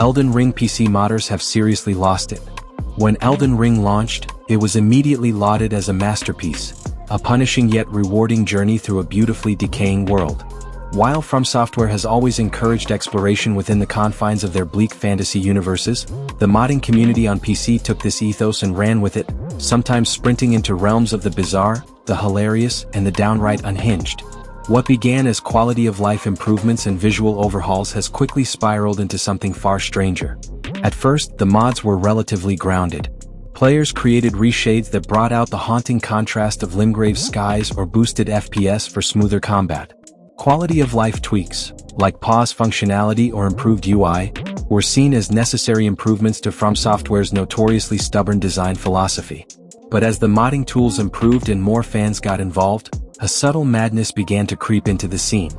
Elden Ring PC modders have seriously lost it. When Elden Ring launched, it was immediately lauded as a masterpiece, a punishing yet rewarding journey through a beautifully decaying world. While From Software has always encouraged exploration within the confines of their bleak fantasy universes, the modding community on PC took this ethos and ran with it, sometimes sprinting into realms of the bizarre, the hilarious, and the downright unhinged. What began as quality-of-life improvements and visual overhauls has quickly spiraled into something far stranger. At first, the mods were relatively grounded. Players created reshades that brought out the haunting contrast of Limgrave's skies or boosted FPS for smoother combat. Quality-of-life tweaks, like pause functionality or improved UI, were seen as necessary improvements to From Software's notoriously stubborn design philosophy. But as the modding tools improved and more fans got involved, a subtle madness began to creep into the scene.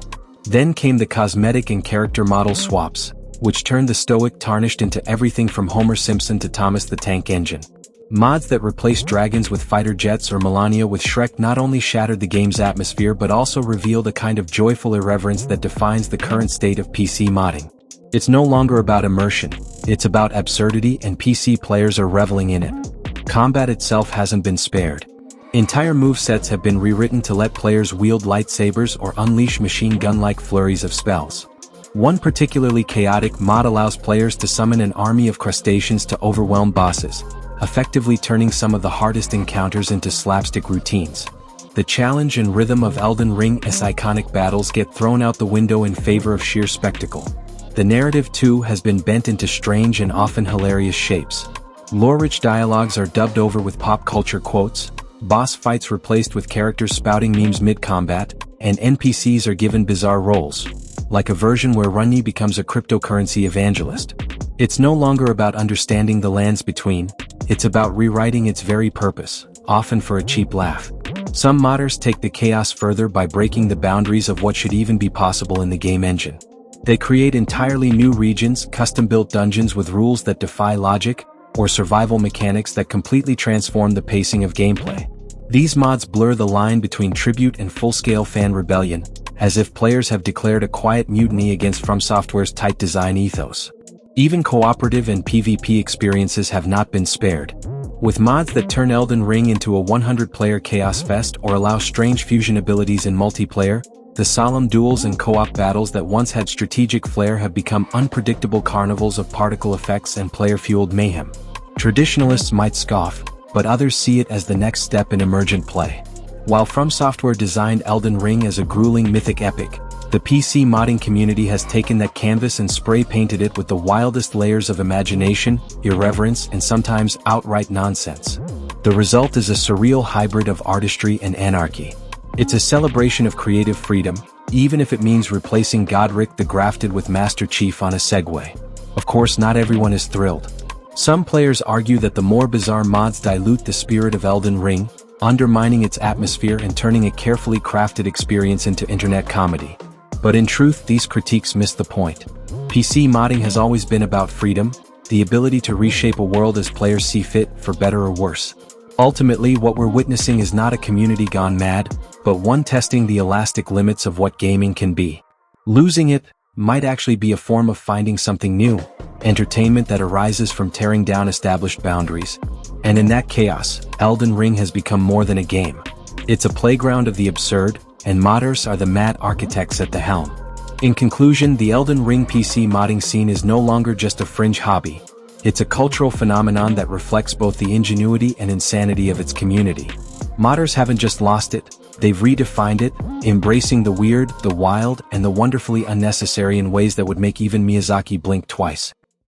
Then came the cosmetic and character model swaps, which turned the stoic Tarnished into everything from Homer Simpson to Thomas the Tank Engine. Mods that replaced dragons with fighter jets or Melania with Shrek not only shattered the game's atmosphere but also revealed a kind of joyful irreverence that defines the current state of PC modding. It's no longer about immersion, it's about absurdity, and PC players are reveling in it. Combat itself hasn't been spared. Entire movesets have been rewritten to let players wield lightsabers or unleash machine gun-like flurries of spells. One particularly chaotic mod allows players to summon an army of crustaceans to overwhelm bosses, effectively turning some of the hardest encounters into slapstick routines. The challenge and rhythm of Elden Ring's iconic battles get thrown out the window in favor of sheer spectacle. The narrative, too, has been bent into strange and often hilarious shapes. Lore-rich dialogues are dubbed over with pop culture quotes, boss fights replaced with characters spouting memes mid-combat, and NPCs are given bizarre roles, like a version where Runny becomes a cryptocurrency evangelist. It's no longer about understanding the lands between, it's about rewriting its very purpose, often for a cheap laugh. Some modders take the chaos further by breaking the boundaries of what should even be possible in the game engine. They create entirely new regions, custom-built dungeons with rules that defy logic, or survival mechanics that completely transform the pacing of gameplay. These mods blur the line between tribute and full-scale fan rebellion, as if players have declared a quiet mutiny against From Software's tight design ethos. Even cooperative and PvP experiences have not been spared. With mods that turn Elden Ring into a 100-player chaos fest or allow strange fusion abilities in multiplayer, the solemn duels and co-op battles that once had strategic flair have become unpredictable carnivals of particle effects and player-fueled mayhem. Traditionalists might scoff, but others see it as the next step in emergent play. While From Software designed Elden Ring as a grueling mythic epic, the PC modding community has taken that canvas and spray-painted it with the wildest layers of imagination, irreverence, and sometimes outright nonsense. The result is a surreal hybrid of artistry and anarchy. It's a celebration of creative freedom, even if it means replacing Godric the Grafted with Master Chief on a Segway. Of course, not everyone is thrilled. Some players argue that the more bizarre mods dilute the spirit of Elden Ring, undermining its atmosphere and turning a carefully crafted experience into internet comedy. But in truth, these critiques miss the point. PC modding has always been about freedom, the ability to reshape a world as players see fit, for better or worse. Ultimately, what we're witnessing is not a community gone mad, but one testing the elastic limits of what gaming can be. Losing it might actually be a form of finding something new, entertainment that arises from tearing down established boundaries. And in that chaos, Elden Ring has become more than a game. It's a playground of the absurd, and modders are the mad architects at the helm. In conclusion, the Elden Ring PC modding scene is no longer just a fringe hobby. It's a cultural phenomenon that reflects both the ingenuity and insanity of its community. Modders haven't just lost it, they've redefined it, embracing the weird, the wild, and the wonderfully unnecessary in ways that would make even Miyazaki blink twice.